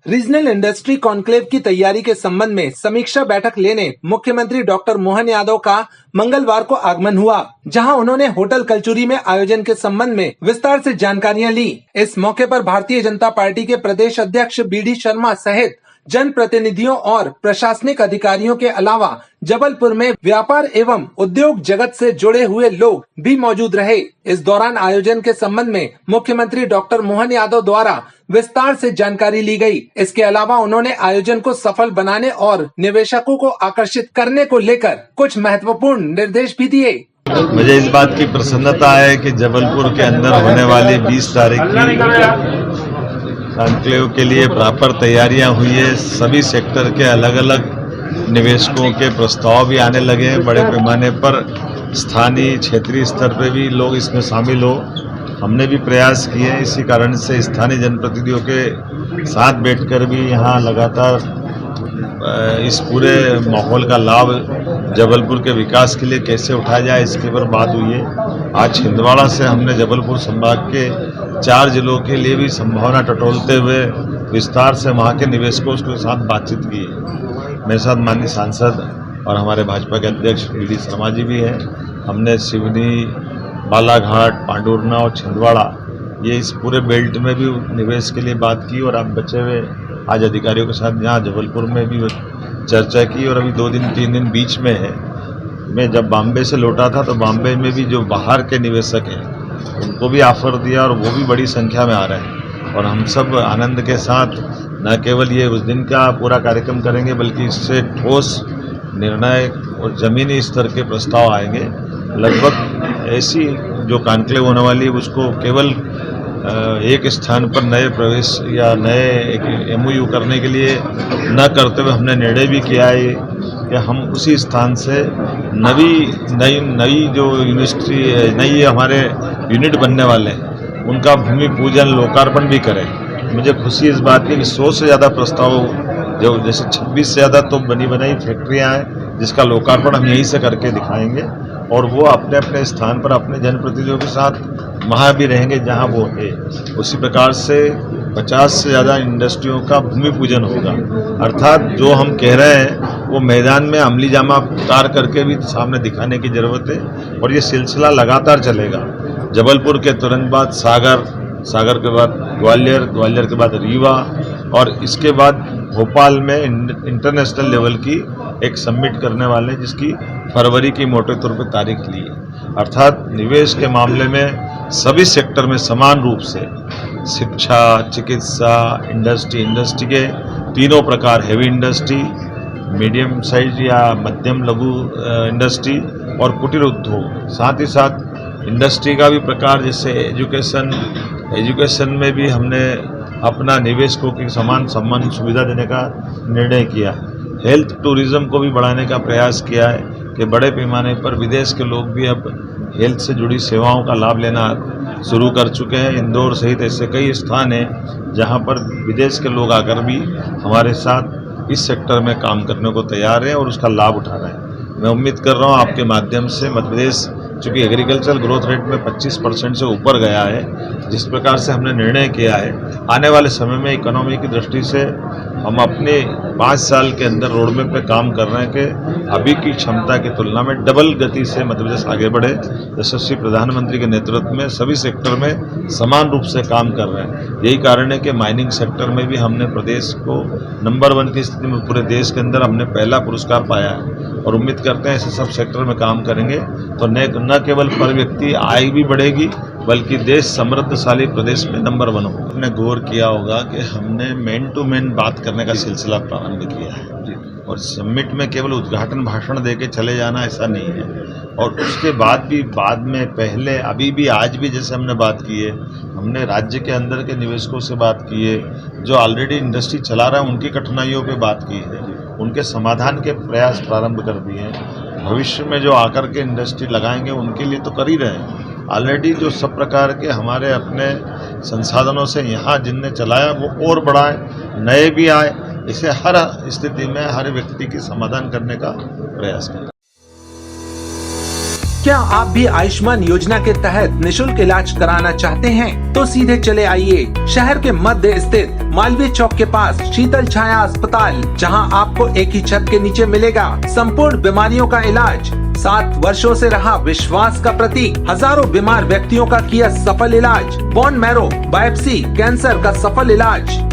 Regional industry conclave की तैयारी के संबंध में समीक्षा बैठक लेने मुख्यमंत्री डॉक्टर मोहन यादव का मंगलवार को आगमन हुआ, जहां उन्होंने होटल कलचुरी में आयोजन के संबंध में विस्तार से जानकारियां ली। इस मौके पर भारतीय जनता पार्टी के प्रदेश अध्यक्ष BD शर्मा सहित जन प्रतिनिधियों और प्रशासनिक अधिकारियों के अलावा जबलपुर में व्यापार एवं उद्योग जगत से जुड़े हुए लोग भी मौजूद रहे। इस दौरान आयोजन के संबंध में मुख्यमंत्री डॉक्टर मोहन यादव द्वारा विस्तार से जानकारी ली गई। इसके अलावा उन्होंने आयोजन को सफल बनाने और निवेशकों को आकर्षित करने को लेकर कुछ महत्वपूर्ण निर्देश भी दिए। मुझे इस बात की प्रसन्नता है कि जबलपुर के अंदर होने वाली 20 तारीख की कॉन्क्लेव के लिए प्रॉपर तैयारियां हुई है। सभी सेक्टर के अलग अलग निवेशकों के प्रस्ताव भी आने लगे हैं। बड़े पैमाने पर स्थानीय क्षेत्रीय स्तर पे भी लोग इसमें शामिल हो। हमने भी प्रयास किए हैं। इसी कारण से स्थानीय जनप्रतिनिधियों के साथ बैठकर भी यहाँ लगातार इस पूरे माहौल का लाभ जबलपुर के विकास के लिए कैसे उठाया जाए, इसके ऊपर बात हुई है। आज छिंदवाड़ा से हमने जबलपुर संभाग के 4 जिलों के लिए भी संभावना टटोलते हुए विस्तार से वहाँ के निवेशकों के साथ बातचीत की है। मेरे साथ माननीय सांसद और हमारे भाजपा के अध्यक्ष BD शर्मा जी भी हैं। हमने सिवनी, बालाघाट, पांडुरना और छिंदवाड़ा ये इस पूरे बेल्ट में भी निवेश के लिए बात की और अब बचे हुए आज अधिकारियों के साथ यहाँ जबलपुर में भी चर्चा की। और अभी 2-3 दिन बीच में है। मैं जब बॉम्बे से लौटा था तो बॉम्बे में भी जो बाहर के निवेशक हैं उनको भी ऑफर दिया और वो भी बड़ी संख्या में आ रहे हैं। और हम सब आनंद के साथ न केवल ये उस दिन का पूरा कार्यक्रम करेंगे बल्कि इससे ठोस निर्णय और ज़मीनी स्तर के प्रस्ताव आएंगे। लगभग ऐसी जो कॉन्क्लेव होने वाली है उसको केवल एक स्थान पर नए प्रवेश या नए एक MOU करने के लिए न करते हुए हमने निर्णय भी किया है कि हम उसी स्थान से नई जो यूनिवर्सिटी नई हमारे यूनिट बनने वाले हैं उनका भूमि पूजन लोकार्पण भी करें। मुझे खुशी इस बात की कि 100 से ज़्यादा प्रस्ताव जो जैसे 26 से ज़्यादा तो बनी बनाई फैक्ट्रियाँ हैं जिसका लोकार्पण हम यहीं से करके दिखाएंगे। और वो अपने अपने स्थान पर अपने जनप्रतिनिधियों के साथ वहाँ भी रहेंगे जहाँ वो है। उसी प्रकार से 50 से ज़्यादा इंडस्ट्रियों का भूमि पूजन होगा। अर्थात जो हम कह रहे हैं वो मैदान में अमली जामा उतार करके भी सामने दिखाने की ज़रूरत है। और ये सिलसिला लगातार चलेगा। जबलपुर के तुरंत बाद सागर के बाद ग्वालियर के बाद रीवा और इसके बाद भोपाल में इंटरनेशनल लेवल की एक समिट करने वाले जिसकी फरवरी की मोटे तौर पर तारीख ली है। अर्थात निवेश के मामले में सभी सेक्टर में समान रूप से शिक्षा, चिकित्सा, इंडस्ट्री के तीनों प्रकार, हेवी इंडस्ट्री, मीडियम साइज या मध्यम लघु इंडस्ट्री और कुटीर उद्योग, साथ ही साथ इंडस्ट्री का भी प्रकार जैसे एजुकेशन में भी हमने अपना निवेशकों की समान सुविधा देने का निर्णय किया है। हेल्थ टूरिज्म को भी बढ़ाने का प्रयास किया है कि बड़े पैमाने पर विदेश के लोग भी अब हेल्थ से जुड़ी सेवाओं का लाभ लेना शुरू कर चुके हैं। इंदौर सहित ऐसे कई स्थान हैं जहां पर विदेश के लोग आकर भी हमारे साथ इस सेक्टर में काम करने को तैयार हैं और उसका लाभ उठा रहे हैं। मैं उम्मीद कर रहा हूं आपके माध्यम से मध्य प्रदेश चूँकि एग्रीकल्चर ग्रोथ रेट में 25% से ऊपर गया है, जिस प्रकार से हमने निर्णय किया है आने वाले समय में इकोनॉमी की दृष्टि से हम अपने 5 साल के अंदर रोडमैप पे काम कर रहे हैं कि अभी की क्षमता की तुलना में डबल गति से मध्य प्रदेश आगे बढ़े। यशस्वी प्रधानमंत्री के नेतृत्व में सभी सेक्टर में समान रूप से काम कर रहे हैं। यही कारण है कि माइनिंग सेक्टर में भी हमने प्रदेश को नंबर 1 की स्थिति में पूरे देश के अंदर हमने पहला पुरस्कार पाया है। और उम्मीद करते हैं ऐसे सब सेक्टर में काम करेंगे तो न केवल पर व्यक्ति आय भी बढ़ेगी बल्कि देश समृद्धशाली प्रदेश में नंबर 1 होगा। आपने गौर किया होगा कि हमने मैन टू मैन बात करने का सिलसिला प्रारंभ किया है और समिट में केवल उद्घाटन भाषण देके चले जाना ऐसा नहीं है। और उसके बाद में पहले अभी भी आज भी जैसे हमने बात की है, हमने राज्य के अंदर के निवेशकों से बात की है, जो ऑलरेडी इंडस्ट्री चला रहा है उनकी कठिनाइयों पे बात की है, उनके समाधान के प्रयास प्रारंभ कर दिए हैं। भविष्य में जो आकर के इंडस्ट्री लगाएंगे उनके लिए तो कर ही रहे हैं। ऑलरेडी जो सब प्रकार के हमारे अपने संसाधनों से यहाँ जिनने चलाया वो और बढ़ाए, नए भी आए। इसे हर स्थिति में हर व्यक्ति की समाधान करने का प्रयास करें। क्या आप भी आयुष्मान योजना के तहत निशुल्क इलाज कराना चाहते हैं? तो सीधे चले आइए शहर के मध्य स्थित मालवीय चौक के पास शीतल छाया अस्पताल, जहां आपको एक ही छत के नीचे मिलेगा संपूर्ण बीमारियों का इलाज। 7 वर्षों से रहा विश्वास का प्रतीक, हजारों बीमार व्यक्तियों का किया सफल इलाज, बोन मैरो बायोप्सी कैंसर का सफल इलाज।